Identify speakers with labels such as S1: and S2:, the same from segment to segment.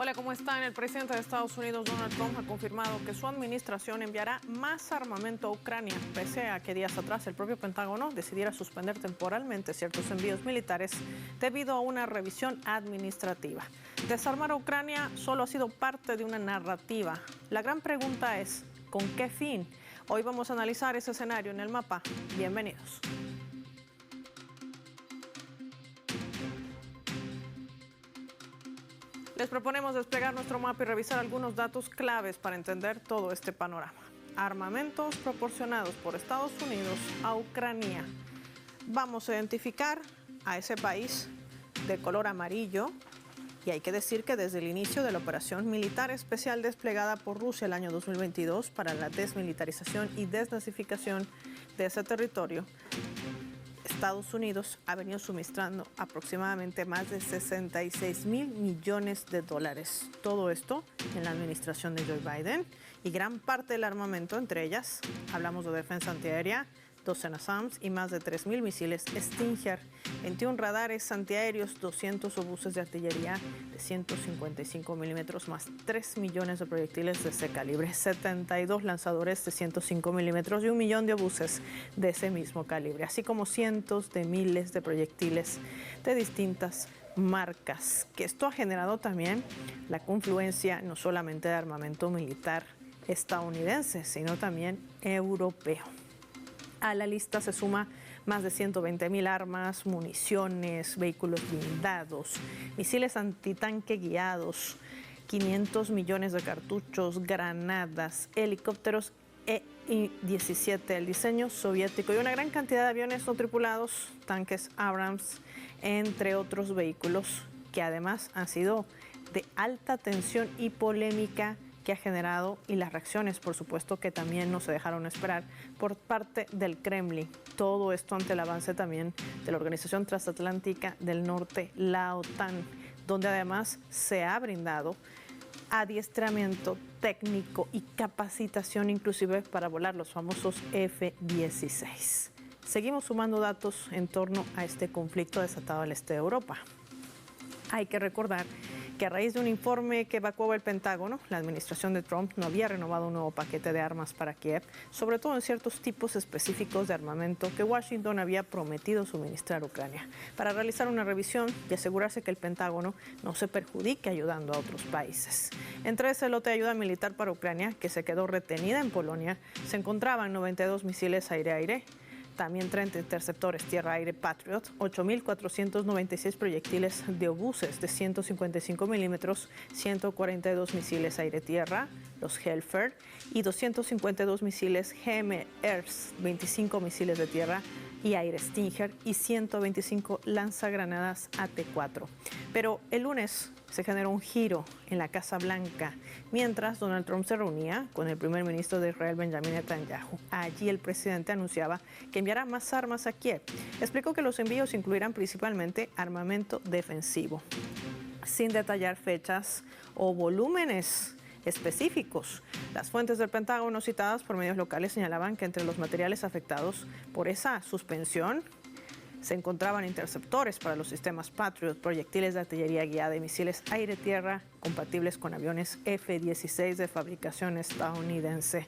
S1: Hola, ¿cómo están? El presidente de Estados Unidos, Donald Trump, ha confirmado que su administración enviará más armamento a Ucrania, pese a que días atrás el propio Pentágono decidiera suspender temporalmente ciertos envíos militares debido a una revisión administrativa. Desarmar a Ucrania solo ha sido parte de una narrativa. La gran pregunta es, ¿con qué fin? Hoy vamos a analizar ese escenario en el mapa. Bienvenidos. Les proponemos desplegar nuestro mapa y revisar algunos datos claves para entender todo este panorama. Armamentos proporcionados por Estados Unidos a Ucrania. Vamos a identificar a ese país de color amarillo. Y hay que decir que desde el inicio de la operación militar especial desplegada por Rusia el año 2022 para la desmilitarización y desnazificación de ese territorio, Estados Unidos ha venido suministrando aproximadamente más de 66,000 millones de dólares. Todo esto en la administración de Joe Biden, y gran parte del armamento, entre ellas, hablamos de defensa antiaérea, 12 NASAMS y más de 3,000 misiles Stinger, 21 radares antiaéreos, 200 obuses de artillería de 155 milímetros, más 3 millones de proyectiles de ese calibre, 72 lanzadores de 105 milímetros y 1 millón de obuses de ese mismo calibre, así como cientos de miles de proyectiles de distintas marcas. Que esto ha generado también la confluencia no solamente de armamento militar estadounidense, sino también europeo. A la lista se suma más de 120,000 armas, municiones, vehículos blindados, misiles antitanque guiados, 500 millones de cartuchos, granadas, helicópteros E-17, el diseño soviético, y una gran cantidad de aviones no tripulados, tanques Abrams, entre otros vehículos que además han sido de alta tensión y polémica que ha generado, y las reacciones, por supuesto, que también no se dejaron esperar por parte del Kremlin. Todo esto ante el avance también de la Organización Transatlántica del Norte, la OTAN, donde además se ha brindado adiestramiento técnico y capacitación inclusive para volar los famosos F-16. Seguimos sumando datos en torno a este conflicto desatado al este de Europa. Hay que recordar que a raíz de un informe que evacuó el Pentágono, la administración de Trump no había renovado un nuevo paquete de armas para Kiev, sobre todo en ciertos tipos específicos de armamento que Washington había prometido suministrar a Ucrania, para realizar una revisión y asegurarse que el Pentágono no se perjudique ayudando a otros países. Entre ese lote de ayuda militar para Ucrania, que se quedó retenida en Polonia, se encontraban 92 misiles aire-aire, también 30 interceptores tierra-aire Patriot, 8,496 proyectiles de obuses de 155 milímetros, 142 misiles aire-tierra, los Hellfire, y 252 misiles GMERS, 25 misiles de tierra y aire Stinger, y 125 lanzagranadas AT-4. Pero el lunes se generó un giro en la Casa Blanca mientras Donald Trump se reunía con el primer ministro de Israel, Benjamin Netanyahu. Allí el presidente anunciaba que enviará más armas a Kiev. Explicó que los envíos incluirán principalmente armamento defensivo, sin detallar fechas o volúmenes específicos. Las fuentes del Pentágono citadas por medios locales señalaban que entre los materiales afectados por esa suspensión se encontraban interceptores para los sistemas Patriot, proyectiles de artillería guiada y misiles aire-tierra compatibles con aviones F-16 de fabricación estadounidense.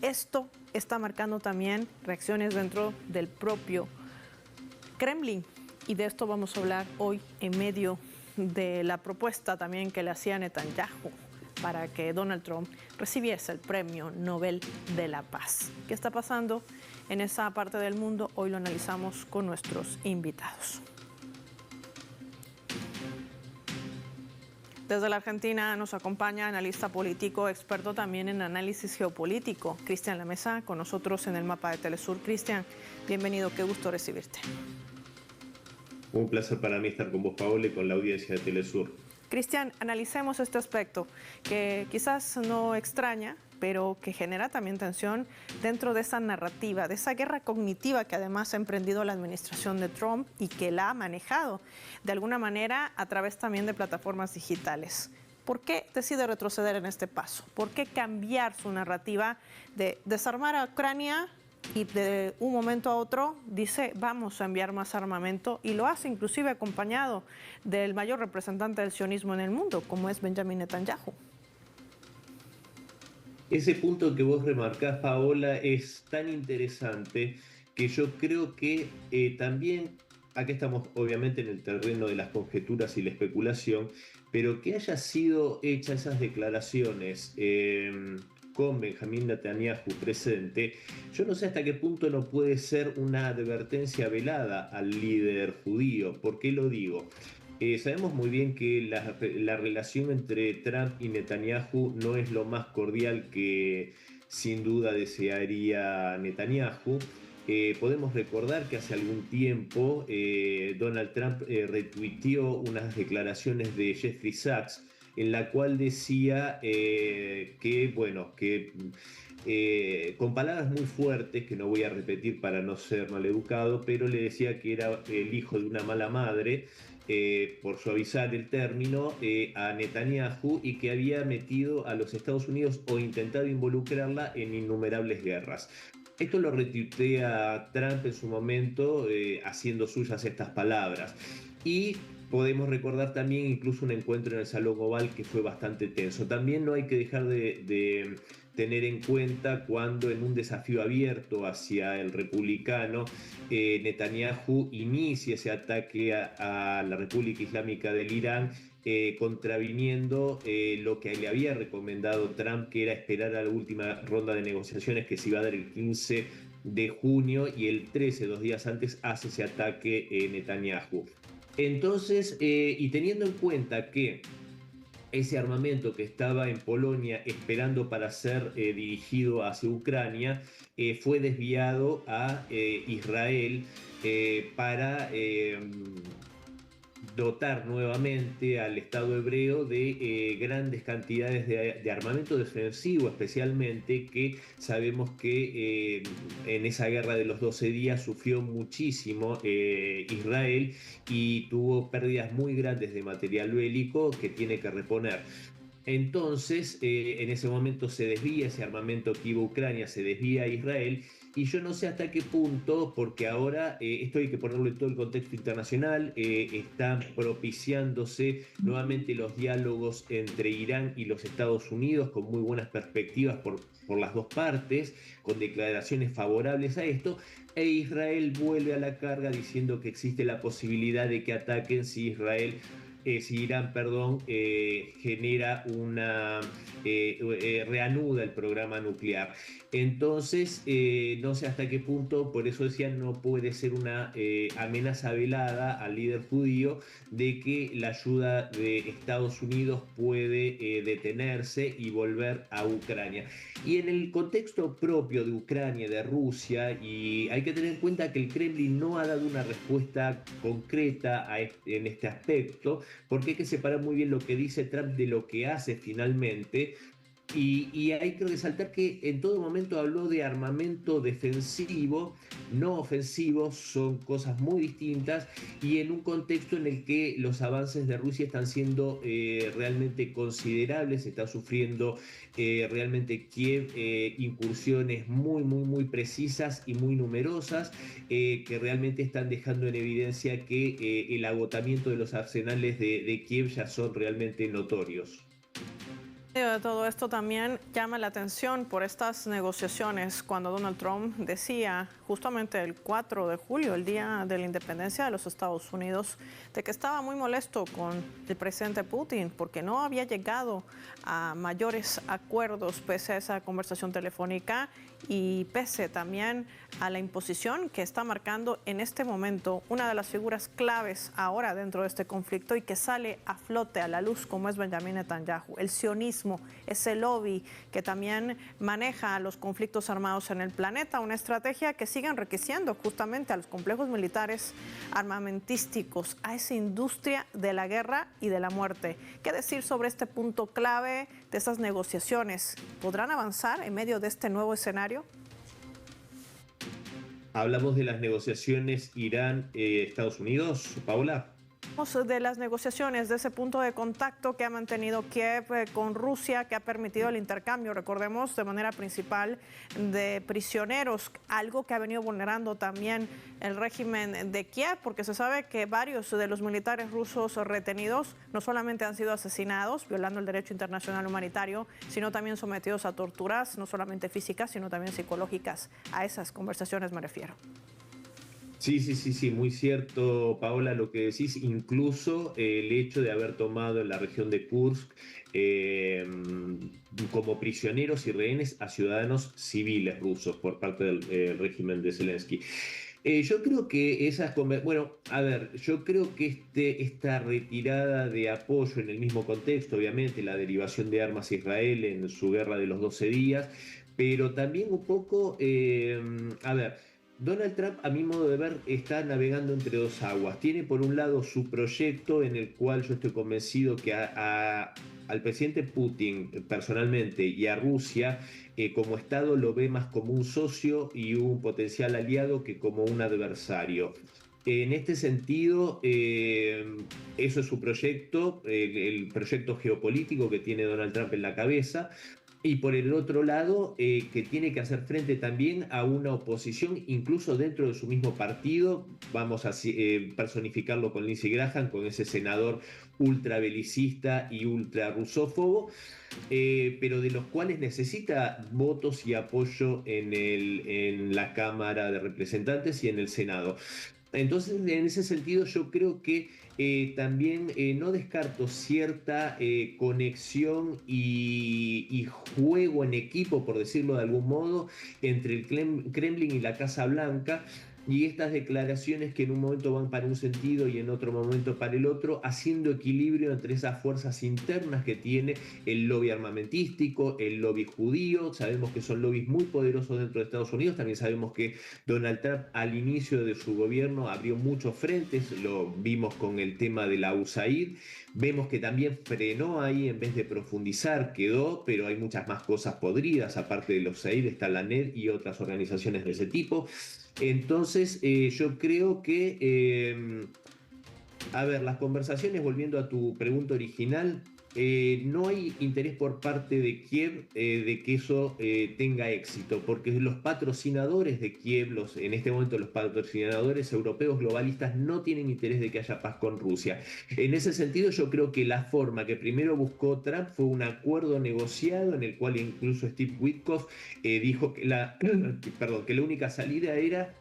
S1: Esto está marcando también reacciones dentro del propio Kremlin, y de esto vamos a hablar hoy en medio de la propuesta también que le hacía Netanyahu para que Donald Trump recibiese el Premio Nobel de la Paz. ¿Qué está pasando en esa parte del mundo? Hoy lo analizamos con nuestros invitados. Desde la Argentina nos acompaña analista político, experto también en análisis geopolítico, Cristian Lamesa, con nosotros en el mapa de Telesur. Cristian, bienvenido, qué gusto recibirte.
S2: Un placer para mí estar con vos, Paola, y con la audiencia de Telesur.
S1: Cristian, analicemos este aspecto que quizás no extraña, pero que genera también tensión dentro de esa narrativa, de esa guerra cognitiva que además ha emprendido la administración de Trump y que la ha manejado de alguna manera a través también de plataformas digitales. ¿Por qué decide retroceder en este paso? ¿Por qué cambiar su narrativa de desarmar a Ucrania y de un momento a otro dice vamos a enviar más armamento y lo hace inclusive acompañado del mayor representante del sionismo en el mundo, como es Benjamin Netanyahu.
S2: Ese punto que vos remarcás, Paola, es tan interesante que yo creo que también, acá estamos obviamente en el terreno de las conjeturas y la especulación, pero que haya sido hechas esas declaraciones con Benjamín Netanyahu presente, yo no sé hasta qué punto no puede ser una advertencia velada al líder judío. ¿Por qué lo digo? Sabemos muy bien que la relación entre Trump y Netanyahu no es lo más cordial que sin duda desearía Netanyahu. Podemos recordar que hace algún tiempo Donald Trump retuiteó unas declaraciones de Jeffrey Sachs en la cual decía que, bueno, que con palabras muy fuertes, que no voy a repetir para no ser maleducado, pero le decía que era el hijo de una mala madre, por suavizar el término, a Netanyahu, y que había metido a los Estados Unidos o intentado involucrarla en innumerables guerras. Esto lo retuitea Trump en su momento, haciendo suyas estas palabras. Y podemos recordar también incluso un encuentro en el Salón Oval que fue bastante tenso. También no hay que dejar de tener en cuenta cuando en un desafío abierto hacia el republicano, Netanyahu inicia ese ataque a la República Islámica del Irán, contraviniendo lo que le había recomendado Trump, que era esperar a la última ronda de negociaciones que se iba a dar el 15 de junio, y el 13, 2 días antes, hace ese ataque Netanyahu. Entonces, y teniendo en cuenta que ese armamento que estaba en Polonia esperando para ser dirigido hacia Ucrania, fue desviado a Israel para dotar nuevamente al Estado hebreo de grandes cantidades de armamento defensivo, especialmente, que sabemos que en esa guerra de los 12 días sufrió muchísimo Israel y tuvo pérdidas muy grandes de material bélico que tiene que reponer. Entonces, en ese momento se desvía ese armamento que iba a Ucrania, se desvía a Israel, y yo no sé hasta qué punto, porque ahora esto hay que ponerlo en todo el contexto internacional, están propiciándose nuevamente los diálogos entre Irán y los Estados Unidos, con muy buenas perspectivas por las dos partes, con declaraciones favorables a esto, e Israel vuelve a la carga diciendo que existe la posibilidad de que ataquen si Irán, genera reanuda el programa nuclear. Entonces, no sé hasta qué punto, por eso decía, no puede ser una amenaza velada al líder judío de que la ayuda de Estados Unidos puede detenerse y volver a Ucrania. Y en el contexto propio de Ucrania, de Rusia, y hay que tener en cuenta que el Kremlin no ha dado una respuesta concreta en este aspecto, porque hay que separar muy bien lo que dice Trump de lo que hace finalmente. Y hay que resaltar que en todo momento habló de armamento defensivo, no ofensivo, son cosas muy distintas, y en un contexto en el que los avances de Rusia están siendo realmente considerables, está sufriendo realmente Kiev incursiones muy precisas y muy numerosas, que realmente están dejando en evidencia que el agotamiento de los arsenales de Kiev ya son realmente notorios.
S1: De todo esto también llama la atención por estas negociaciones cuando Donald Trump decía justamente el 4 de julio, el día de la independencia de los Estados Unidos, de que estaba muy molesto con el presidente Putin porque no había llegado a mayores acuerdos pese a esa conversación telefónica y pese también a la imposición que está marcando en este momento una de las figuras claves ahora dentro de este conflicto y que sale a flote, a la luz, como es Benjamin Netanyahu, el sionismo, ese lobby que también maneja los conflictos armados en el planeta, una estrategia que sigue enriqueciendo justamente a los complejos militares armamentísticos, a esa industria de la guerra y de la muerte. ¿Qué decir sobre este punto clave de estas negociaciones? ¿Podrán avanzar en medio de este nuevo escenario?
S2: Hablamos de las negociaciones Irán-Estados Unidos, Paula.
S1: De las negociaciones, de ese punto de contacto que ha mantenido Kiev con Rusia, que ha permitido el intercambio, recordemos, de manera principal de prisioneros, algo que ha venido vulnerando también el régimen de Kiev, porque se sabe que varios de los militares rusos retenidos no solamente han sido asesinados, violando el derecho internacional humanitario, sino también sometidos a torturas, no solamente físicas, sino también psicológicas. A esas conversaciones me refiero.
S2: Sí, muy cierto, Paola, lo que decís, incluso el hecho de haber tomado en la región de Kursk como prisioneros y rehenes a ciudadanos civiles rusos por parte del régimen de Zelensky. Yo creo que bueno, a ver, yo creo que esta retirada de apoyo en el mismo contexto, obviamente, la derivación de armas a Israel en su guerra de los 12 días, pero también un poco, a ver, Donald Trump, a mi modo de ver, está navegando entre dos aguas. Tiene por un lado su proyecto en el cual yo estoy convencido que al presidente Putin personalmente y a Rusia como Estado lo ve más como un socio y un potencial aliado que como un adversario. En este sentido, eso es su proyecto, el proyecto geopolítico que tiene Donald Trump en la cabeza. Y por el otro lado, que tiene que hacer frente también a una oposición, incluso dentro de su mismo partido, vamos a personificarlo con Lindsey Graham, con ese senador ultra belicista y ultra rusófobo, pero de los cuales necesita votos y apoyo en la Cámara de Representantes y en el Senado. Entonces, en ese sentido, yo creo que también no descarto cierta conexión y juego en equipo, por decirlo de algún modo, entre el Kremlin y la Casa Blanca. Y estas declaraciones que en un momento van para un sentido y en otro momento para el otro, haciendo equilibrio entre esas fuerzas internas que tiene el lobby armamentístico, el lobby judío. Sabemos que son lobbies muy poderosos dentro de Estados Unidos. También sabemos que Donald Trump al inicio de su gobierno abrió muchos frentes. Lo vimos con el tema de la USAID. Vemos que también frenó ahí en vez de profundizar, quedó, pero hay muchas más cosas podridas. Aparte de la USAID está la NED y otras organizaciones de ese tipo. Entonces, yo creo que, a ver, las conversaciones, volviendo a tu pregunta original, no hay interés por parte de Kiev de que eso tenga éxito, porque los patrocinadores de Kiev, en este momento los patrocinadores europeos globalistas, no tienen interés de que haya paz con Rusia. En ese sentido, yo creo que la forma que primero buscó Trump fue un acuerdo negociado en el cual incluso Steve Witkoff dijo que que la única salida era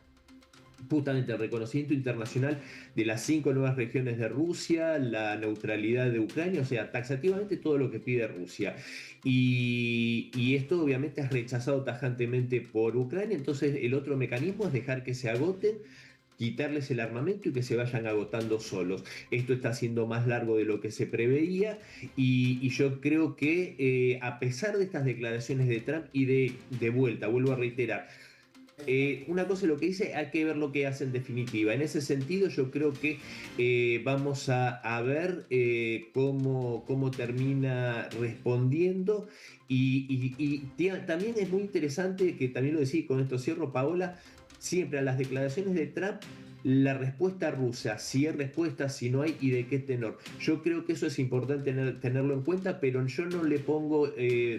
S2: justamente el reconocimiento internacional de las 5 nuevas regiones de Rusia, la neutralidad de Ucrania, o sea, taxativamente todo lo que pide Rusia. Y esto obviamente es rechazado tajantemente por Ucrania, entonces el otro mecanismo es dejar que se agoten, quitarles el armamento y que se vayan agotando solos. Esto está siendo más largo de lo que se preveía y yo creo que a pesar de estas declaraciones de Trump y de vuelta, vuelvo a reiterar, una cosa es lo que dice, hay que ver lo que hace en definitiva. En ese sentido, yo creo que vamos a ver cómo termina respondiendo. También es muy interesante, que también lo decía, con esto cierro, Paola, siempre a las declaraciones de Trump, la respuesta rusa, si hay respuesta, si no hay y de qué tenor. Yo creo que eso es importante tenerlo en cuenta, pero yo no le pongo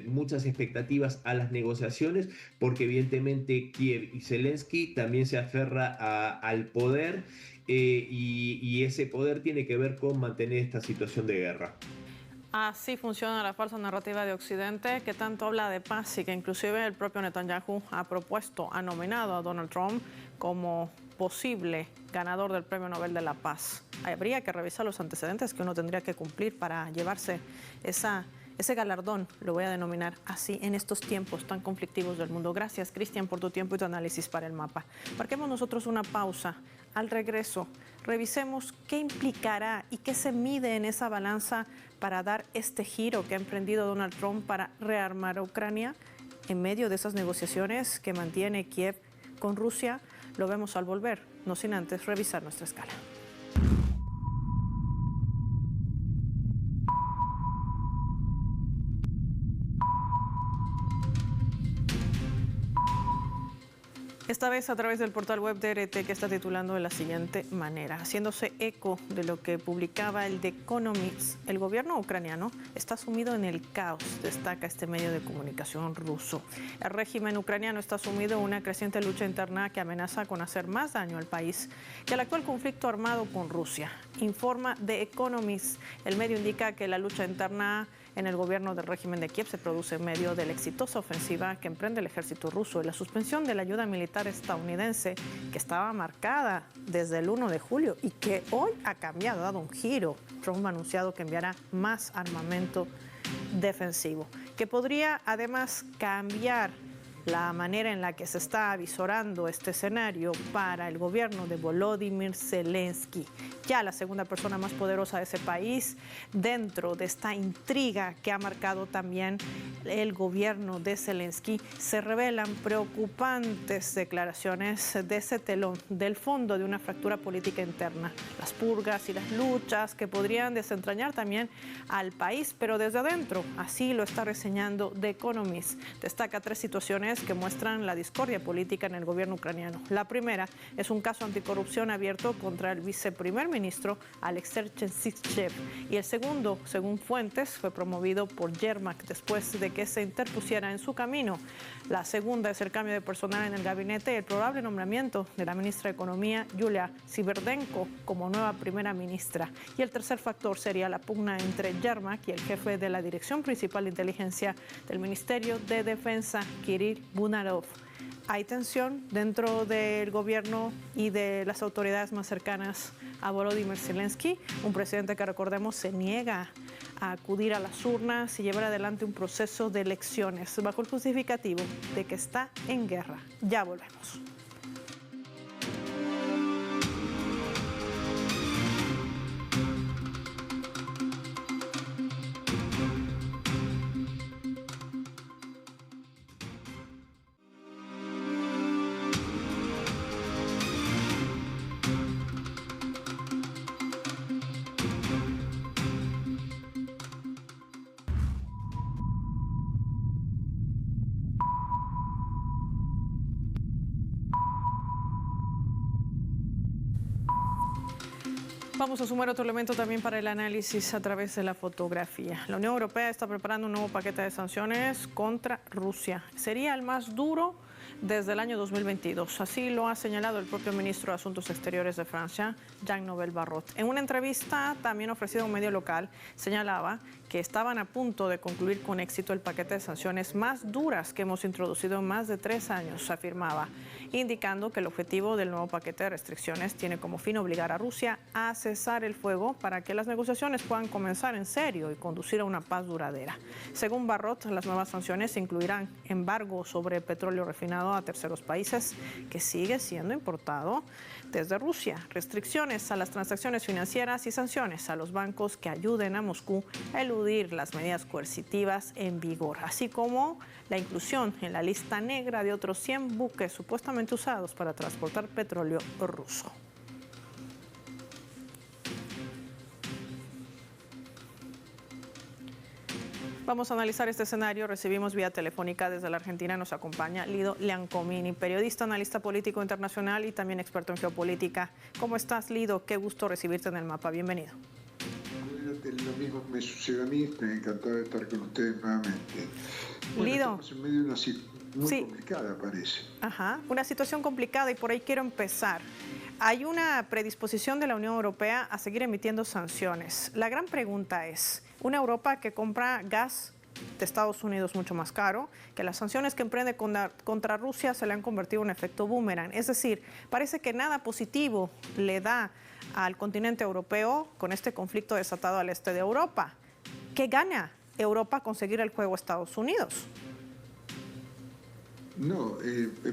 S2: muchas expectativas a las negociaciones, porque evidentemente Kiev y Zelensky también se aferra al poder y ese poder tiene que ver con mantener esta situación de guerra.
S1: Así funciona la falsa narrativa de Occidente, que tanto habla de paz y que inclusive el propio Netanyahu ha nominado a Donald Trump como posible ganador del Premio Nobel de la Paz. Habría que revisar los antecedentes que uno tendría que cumplir para llevarse ese galardón, lo voy a denominar así, en estos tiempos tan conflictivos del mundo. Gracias, Cristian, por tu tiempo y tu análisis para el mapa. Marquemos nosotros una pausa. Al regreso, revisemos qué implicará y qué se mide en esa balanza para dar este giro que ha emprendido Donald Trump para rearmar a Ucrania en medio de esas negociaciones que mantiene Kiev con Rusia. Lo vemos al volver, no sin antes revisar nuestra escala. Esta vez a través del portal web de RT, que está titulando de la siguiente manera: haciéndose eco de lo que publicaba el The Economist, el gobierno ucraniano está sumido en el caos, destaca este medio de comunicación ruso. El régimen ucraniano está sumido en una creciente lucha interna que amenaza con hacer más daño al país que el actual conflicto armado con Rusia. Informa The Economist. El medio indica que la lucha interna en el gobierno del régimen de Kiev se produce en medio de la exitosa ofensiva que emprende el ejército ruso y la suspensión de la ayuda militar estadounidense, que estaba marcada desde el 1 de julio y que hoy ha cambiado, ha dado un giro. Trump ha anunciado que enviará más armamento defensivo, que podría además cambiar la manera en la que se está avisorando este escenario para el gobierno de Volodymyr Zelensky, ya la segunda persona más poderosa de ese país, dentro de esta intriga que ha marcado también el gobierno de Zelensky. Se revelan preocupantes declaraciones de ese telón, del fondo de una fractura política interna, las purgas y las luchas que podrían desentrañar también al país, pero desde adentro. Así lo está reseñando The Economist. Destaca 3 situaciones que muestran la discordia política en el gobierno ucraniano. La primera es un caso anticorrupción abierto contra el viceprimer ministro Alexei Chernyshev, y el segundo, según fuentes, fue promovido por Yermak después de que se interpusiera en su camino. La segunda es el cambio de personal en el gabinete y el probable nombramiento de la ministra de Economía, Yulia Sverdenko, como nueva primera ministra. Y el tercer factor sería la pugna entre Yermak y el jefe de la Dirección Principal de Inteligencia del Ministerio de Defensa, Kirill Bunarov. Hay tensión dentro del gobierno y de las autoridades más cercanas a Volodymyr Zelensky, un presidente que, recordemos, se niega a acudir a las urnas y llevar adelante un proceso de elecciones bajo el justificativo de que está en guerra. Ya volvemos. Vamos a sumar otro elemento también para el análisis a través de la fotografía. La Unión Europea está preparando un nuevo paquete de sanciones contra Rusia. Sería el más duro desde el año 2022. Así lo ha señalado el propio ministro de Asuntos Exteriores de Francia, Jean-Noël Barrot. En una entrevista también ofrecida a un medio local, señalaba que estaban a punto de concluir con éxito el paquete de sanciones más duras que hemos introducido en más de 3 años, afirmaba, indicando que el objetivo del nuevo paquete de restricciones tiene como fin obligar a Rusia a cesar el fuego para que las negociaciones puedan comenzar en serio y conducir a una paz duradera. Según Barrot, las nuevas sanciones incluirán embargo sobre petróleo refinado a terceros países, que sigue siendo importado desde Rusia, restricciones a las transacciones financieras y sanciones a los bancos que ayuden a Moscú a eludir las medidas coercitivas en vigor, así como la inclusión en la lista negra de otros 100 buques supuestamente usados para transportar petróleo ruso. Vamos a analizar este escenario. Recibimos vía telefónica desde la Argentina. Nos acompaña Lido Leancomini, periodista, analista político internacional y también experto en geopolítica. ¿Cómo estás, Lido? Qué gusto recibirte en el mapa. Bienvenido.
S3: Lo mismo me sucede a mí. Estoy encantado de estar con ustedes nuevamente. Bueno,
S1: Lido.
S3: Estamos en medio de una situación muy complicada, parece.
S1: Ajá, una situación complicada, y por ahí quiero empezar. Hay una predisposición de la Unión Europea a seguir emitiendo sanciones. La gran pregunta es, una Europa que compra gas de Estados Unidos mucho más caro, que las sanciones que emprende contra Rusia se le han convertido en efecto boomerang. Es decir, parece que nada positivo le da al continente europeo con este conflicto desatado al este de Europa. ¿Qué gana Europa con seguir el juego a Estados Unidos?
S3: No,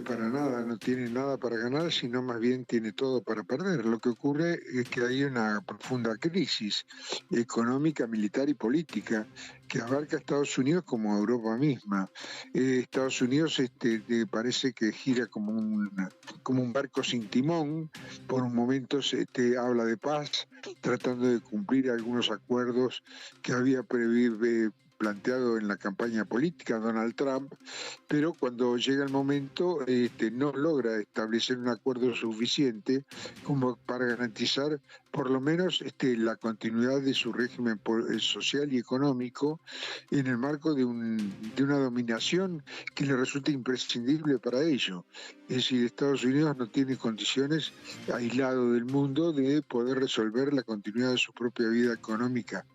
S3: para nada, no tiene nada para ganar, sino más bien tiene todo para perder. Lo que ocurre es que hay una profunda crisis económica, militar y política que abarca a Estados Unidos como a Europa misma. Estados Unidos parece que gira como un barco sin timón. Por momentos habla de paz, tratando de cumplir algunos acuerdos que había planteado en la campaña política Donald Trump, pero cuando llega el momento no logra establecer un acuerdo suficiente como para garantizar por lo menos la continuidad de su régimen social y económico en el marco de una dominación que le resulta imprescindible para ello. Es decir, Estados Unidos no tiene condiciones, aislado del mundo, de poder resolver la continuidad de su propia vida económica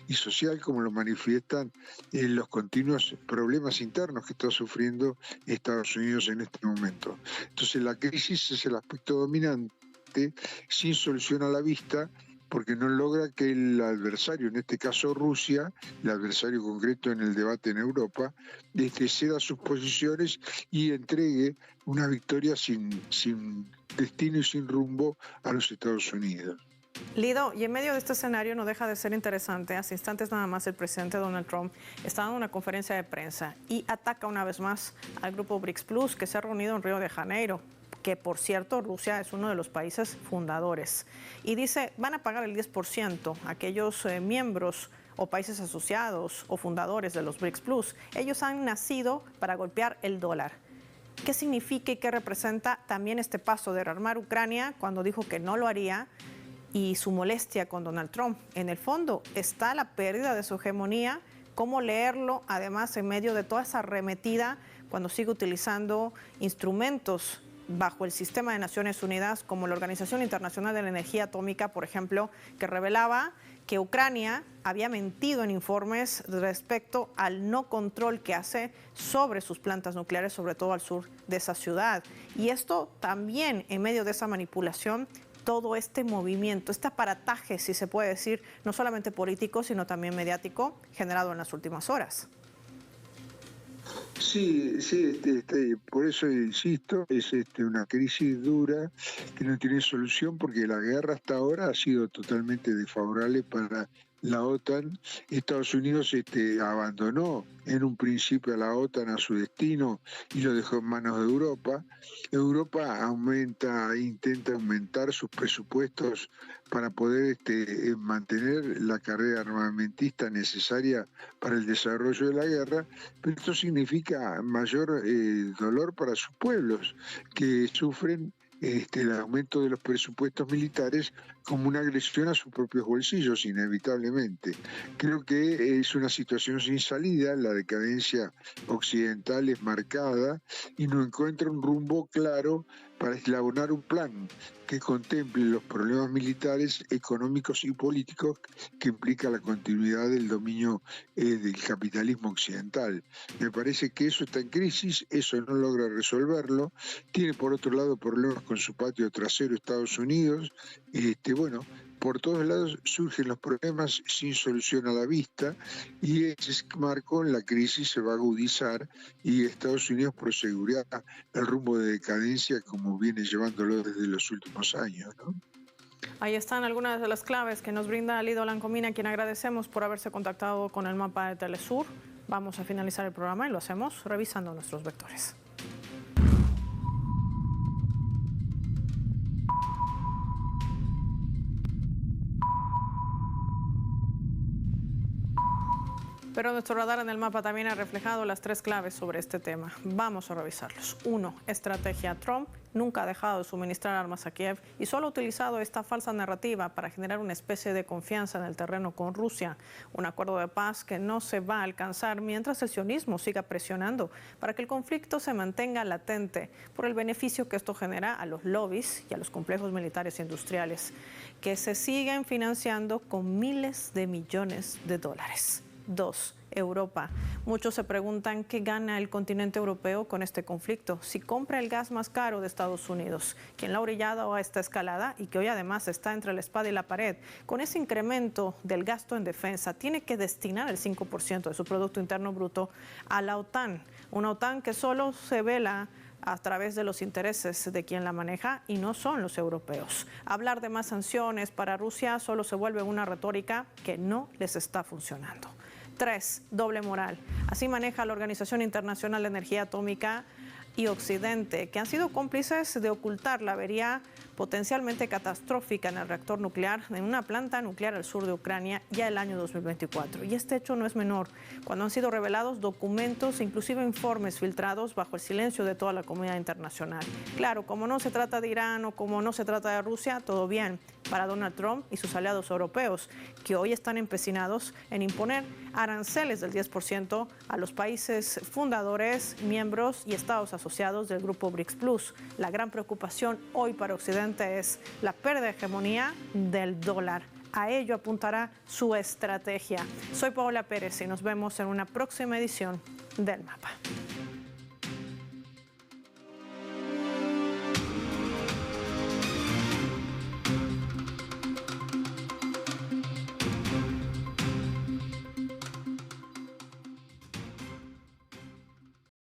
S3: y social, como lo manifiestan los continuos problemas internos que está sufriendo Estados Unidos en este momento. Entonces la crisis es el aspecto dominante, sin solución a la vista, porque no logra que el adversario, en este caso Rusia, el adversario concreto en el debate en Europa, ceda sus posiciones y entregue una victoria sin destino y sin rumbo a los Estados Unidos.
S1: Lido, y en medio de este escenario no deja de ser interesante, hace instantes nada más el presidente Donald Trump está dando una conferencia de prensa y ataca una vez más al grupo BRICS Plus que se ha reunido en Río de Janeiro, que por cierto Rusia es uno de los países fundadores, y dice van a pagar el 10% a aquellos miembros o países asociados o fundadores de los BRICS Plus. Ellos han nacido para golpear el dólar. ¿Qué significa y qué representa también este paso de rearmar Ucrania cuando dijo que no lo haría? Y su molestia con Donald Trump. En el fondo está la pérdida de su hegemonía. ¿Cómo leerlo? Además, en medio de toda esa arremetida, cuando sigue utilizando instrumentos bajo el sistema de Naciones Unidas, como la Organización Internacional de la Energía Atómica, por ejemplo, que revelaba que Ucrania había mentido en informes respecto al no control que hace sobre sus plantas nucleares, sobre todo al sur de esa ciudad. Y esto también, en medio de esa manipulación, todo este movimiento, este aparataje, si se puede decir, no solamente político, sino también mediático, generado en las últimas horas.
S3: Sí, por eso insisto, es una crisis dura que no tiene solución porque la guerra hasta ahora ha sido totalmente desfavorable para la OTAN. Estados Unidos abandonó en un principio a la OTAN a su destino y lo dejó en manos de Europa. Europa intenta aumentar sus presupuestos para poder mantener la carrera armamentista necesaria para el desarrollo de la guerra, pero esto significa mayor dolor para sus pueblos que sufren el aumento de los presupuestos militares como una agresión a sus propios bolsillos, inevitablemente. Creo que es una situación sin salida, la decadencia occidental es marcada y no encuentra un rumbo claro para elaborar un plan que contemple los problemas militares, económicos y políticos que implica la continuidad del dominio del capitalismo occidental. Me parece que eso está en crisis, eso no logra resolverlo. Tiene por otro lado problemas con su patio trasero Estados Unidos. Por todos lados surgen los problemas sin solución a la vista y ese marco la crisis se va a agudizar y Estados Unidos proseguirá el rumbo de decadencia como viene llevándolo desde los últimos años, ¿no?
S1: Ahí están algunas de las claves que nos brinda Lido Lancomina, a quien agradecemos por haberse contactado con el mapa de Telesur. Vamos a finalizar el programa y lo hacemos revisando nuestros vectores. Pero nuestro radar en el mapa también ha reflejado las 3 claves sobre este tema. Vamos a revisarlos. 1. Estrategia. Trump nunca ha dejado de suministrar armas a Kiev y solo ha utilizado esta falsa narrativa para generar una especie de confianza en el terreno con Rusia. Un acuerdo de paz que no se va a alcanzar mientras el sionismo siga presionando para que el conflicto se mantenga latente por el beneficio que esto genera a los lobbies y a los complejos militares e industriales que se siguen financiando con miles de millones de dólares. 2. Europa. Muchos se preguntan qué gana el continente europeo con este conflicto. Si compra el gas más caro de Estados Unidos, quien lo ha orillado a esta escalada y que hoy además está entre la espada y la pared, con ese incremento del gasto en defensa, tiene que destinar el 5% de su Producto Interno Bruto a la OTAN. Una OTAN que solo se vela a través de los intereses de quien la maneja y no son los europeos. Hablar de más sanciones para Rusia solo se vuelve una retórica que no les está funcionando. 3. Doble moral. Así maneja la Organización Internacional de Energía Atómica y Occidente, que han sido cómplices de ocultar la avería potencialmente catastrófica en el reactor nuclear en una planta nuclear al sur de Ucrania ya el año 2024. Y este hecho no es menor, cuando han sido revelados documentos e inclusive informes filtrados bajo el silencio de toda la comunidad internacional. Claro, como no se trata de Irán o como no se trata de Rusia, todo bien para Donald Trump y sus aliados europeos, que hoy están empecinados en imponer aranceles del 10% a los países fundadores, miembros y estados asociados del grupo BRICS Plus. La gran preocupación hoy para Occidente es la pérdida de hegemonía del dólar. A ello apuntará su estrategia. Soy Paola Pérez y nos vemos en una próxima edición del Mapa.